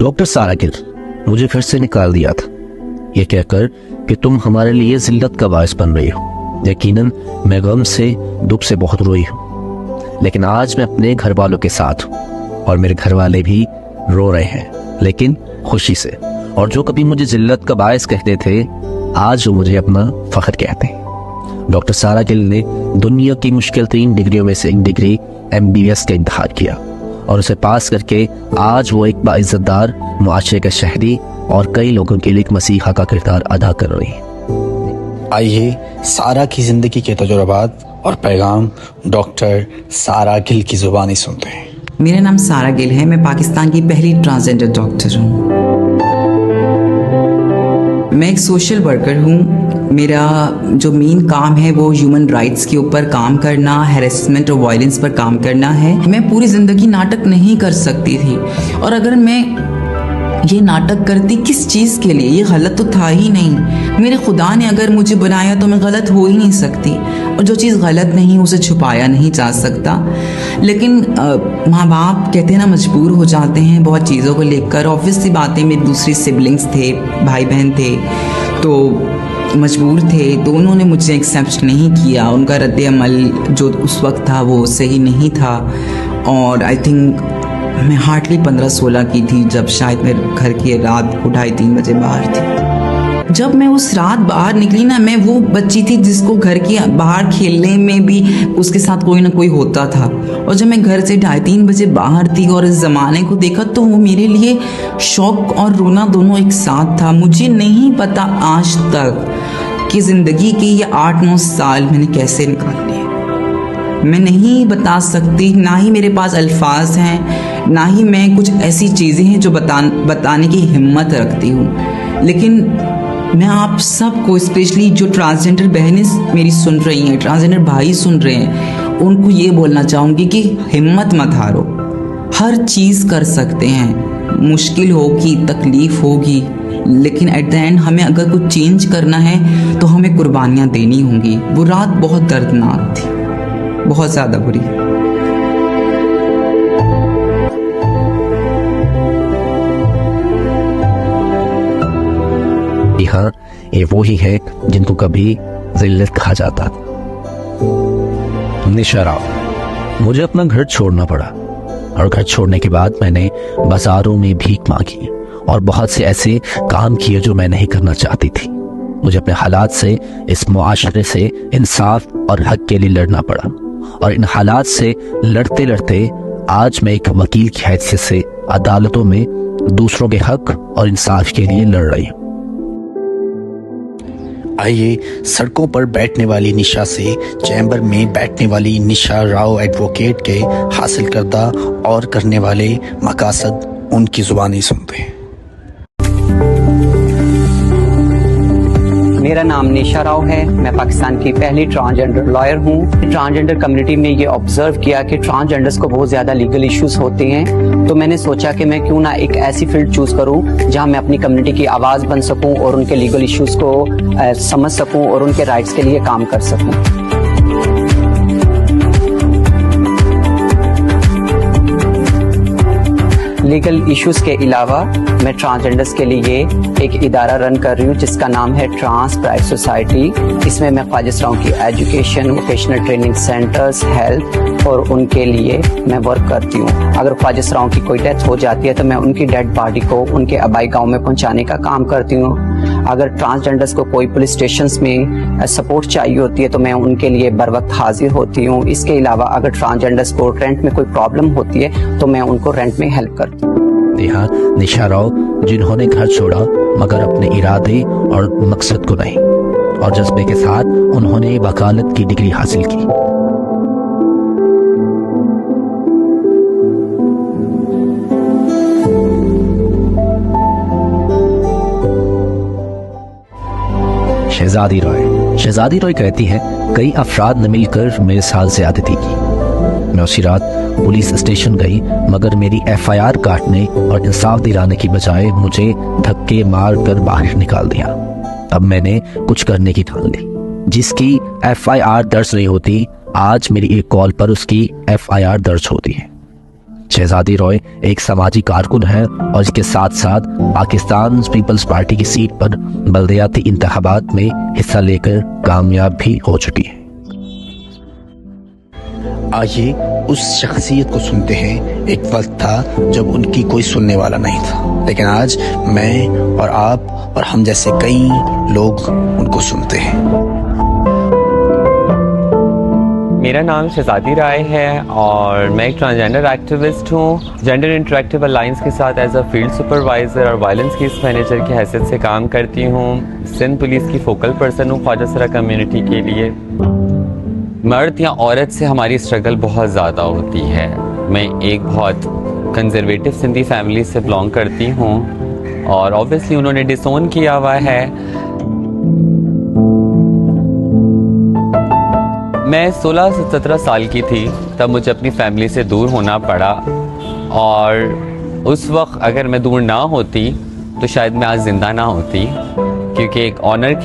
Doctor सारा गिल मुझे घर से निकाल दिया था, ये कहकर कि तुम हमारे लिए जिल्लत का बायस बन रही हो। यकीनन मैं गम से, दुख से बहुत रोई हूँ, लेकिन आज मैं अपने घर वालों के साथ हूँ और मेरे घर वाले भी रो रहे हैं, लेकिन खुशी से। और जो कभी मुझे जिल्लत का बायस कहते थे, आज वो मुझे अपना फख्र कहते हैं। डॉक्टर सारा गिल ने दुनिया की मुश्किल 3 डिग्रियों में से एक डिग्री MBBS का इंतखाब किया और उसे पास करके आज वो एक बाइज्जतदार मुआशरे का शहरी और कई लोगों के लिए एक मसीहा का किरदार अदा कर रही है। आइए सारा की जिंदगी के तजुर्बात और पैगाम डॉक्टर सारा गिल की जुबानी सुनते हैं। मेरा नाम सारा गिल है। मैं पाकिस्तान की पहली ट्रांसजेंडर डॉक्टर हूँ। मैं एक सोशल वर्कर हूँ। मेरा जो मेन काम है वो ह्यूमन राइट्स के ऊपर काम करना, हैरेसमेंट और वायलेंस पर काम करना है। मैं पूरी ज़िंदगी नाटक नहीं कर सकती थी, और अगर मैं ये नाटक करती किस चीज़ के लिए? ये गलत तो था ही नहीं। मेरे खुदा ने अगर मुझे बनाया तो मैं गलत हो ही नहीं सकती, और जो चीज़ गलत नहीं उसे छुपाया नहीं जा सकता। लेकिन माँ बाप कहते हैं ना, मजबूर हो जाते हैं बहुत चीज़ों को लेकर। ऑब्वियस सी बातें, मेरे दूसरे सिबलिंग्स थे, भाई बहन थे, तो मजबूर थे, तो उन्होंने मुझे एक्सेप्ट नहीं किया। उनका रद्द अमल जो उस वक्त था वो सही नहीं था। और आई थिंक मैं हार्डली 15-16 की थी जब शायद मैं घर की रात 2:30-3 बजे बाहर थी। जब मैं उस रात बाहर निकली ना, मैं वो बच्ची थी जिसको घर के बाहर खेलने में भी उसके साथ कोई ना कोई होता था। और जब मैं घर से 2:30-3 बजे बाहर थी और इस ज़माने को देखा, तो वो मेरे लिए शौक और रोना दोनों एक साथ था। मुझे नहीं पता आज तक कि ज़िंदगी के ये 8-9 साल मैंने कैसे निकाल लिए। मैं नहीं बता सकती, ना ही मेरे पास अल्फाज हैं, ना ही मैं कुछ ऐसी चीज़ें हैं जो बताने की हिम्मत रखती हूँ। लेकिन मैं आप सबको, स्पेशली जो ट्रांसजेंडर बहनें मेरी सुन रही हैं, ट्रांसजेंडर भाई सुन रहे हैं, उनको ये बोलना चाहूँगी कि हिम्मत मत हारो। हर चीज़ कर सकते हैं। मुश्किल होगी, तकलीफ़ होगी, लेकिन एट द एंड हमें अगर कुछ चेंज करना है तो हमें कुर्बानियाँ देनी होंगी। वो रात बहुत दर्दनाक थी, बहुत ज़्यादा बुरी। हाँ, ये वो ही है जिनको कभी जिल्लत कहा जाता। निशा राव। मुझे अपना घर छोड़ना पड़ा, और घर छोड़ने के बाद मैंने बाजारों में भीख मांगी और बहुत से ऐसे काम किए जो मैं नहीं करना चाहती थी। मुझे अपने हालात से, इस मुआशरे से इंसाफ और हक के लिए लड़ना पड़ा, और इन हालात से लड़ते लड़ते आज मैं एक वकील की हैसियत से अदालतों में दूसरों के हक और इंसाफ के लिए लड़ रही हूँ। आइए सड़कों पर बैठने वाली निशा से चैम्बर में बैठने वाली निशा राव एडवोकेट के हासिल करदा और करने वाले मकासद उनकी जुबानी सुनते हैं। मेरा नाम निशा राव है। मैं पाकिस्तान की पहली ट्रांसजेंडर लॉयर हूँ। ट्रांसजेंडर कम्युनिटी में ये ऑब्जर्व किया कि ट्रांसजेंडर्स को बहुत ज़्यादा लीगल इश्यूज होते हैं, तो मैंने सोचा कि मैं क्यों ना एक ऐसी फील्ड चूज़ करूँ जहाँ मैं अपनी कम्युनिटी की आवाज़ बन सकूँ और उनके लीगल इश्यूज को समझ सकूँ और उनके राइट्स के लिए काम कर सकूँ। लीगल इश्यूज के अलावा मैं ट्रांसजेंडर्स के लिए एक इदारा रन कर रही हूँ जिसका नाम है ट्रांस प्राइड सोसाइटी। इसमें मैं ख्वाजा की education, vocational training centres, health और उनके लिए मैं वर्क करती हूँ। अगर ख्वाजा की कोई डेथ हो जाती है तो मैं उनकी डेड बॉडी को उनके आबाई गाँव में पहुँचाने का काम करती हूँ। अगर ट्रांसजेंडर्स को कोई पुलिस स्टेशंस में सपोर्ट चाहिए होती है तो मैं उनके लिए बर वक्त हाजिर होती हूँ। इसके अलावा अगर ट्रांसजेंडर्स को रेंट में कोई प्रॉब्लम होती है तो मैं उनको रेंट में हेल्प करती हूँ। यहाँ निशा राव जिन्होंने घर छोड़ा मगर अपने इरादे और मकसद को नहीं, और जज्बे के साथ उन्होंने वकालत की डिग्री हासिल की। शहजादी रॉय कहती है, कई अफराद ने मिलकर मेरे साथ ज्यादती की। मैं उसी रात पुलिस स्टेशन गई, मगर मेरी FIR काटने और इंसाफ दिलाने की बजाय मुझे धक्के मार कर बाहर निकाल दिया। अब मैंने कुछ करने की ठान ली। जिसकी FIR दर्ज नहीं होती, आज मेरी एक कॉल पर उसकी FIR दर्ज होती है। शहजादी रॉय एक समाजी कारकुन है और इसके साथ साथ पाकिस्तान पीपल्स पार्टी की सीट पर बल्दियाती इंतखाबात में हिस्सा लेकर कामयाब भी हो चुकी है। आइए उस शख्सियत को सुनते हैं। एक वक्त था जब उनकी कोई सुनने वाला नहीं था, लेकिन आज मैं और आप और हम जैसे कई लोग उनको सुनते हैं। मेरा नाम शहजादी राय है और मैं एक ट्रांसजेंडर एक्टिविस्ट हूँ। जेंडर इंटरेक्टिव अलायंस के साथ एज अ फील्ड सुपरवाइज़र और वायलेंस केस मैनेजर की हैसियत से काम करती हूँ। सिंध पुलिस की फोकल पर्सन हूँ ख्वाजा सरा कम्युनिटी के लिए। मर्द या औरत से हमारी स्ट्रगल बहुत ज़्यादा होती है। मैं एक बहुत कंजर्वेटिव सिंधी फैमिली से बिलोंग करती हूँ और ऑब्वियसली उन्होंने डिसोन किया हुआ है। मैं 16 से 17 साल की थी तब मुझे अपनी फैमिली से दूर होना पड़ा और उस वक्त अगर मैं दूर ना होती तो शायद मैं आज ज़िंदा ना होती, क्योंकि एक ऑनर के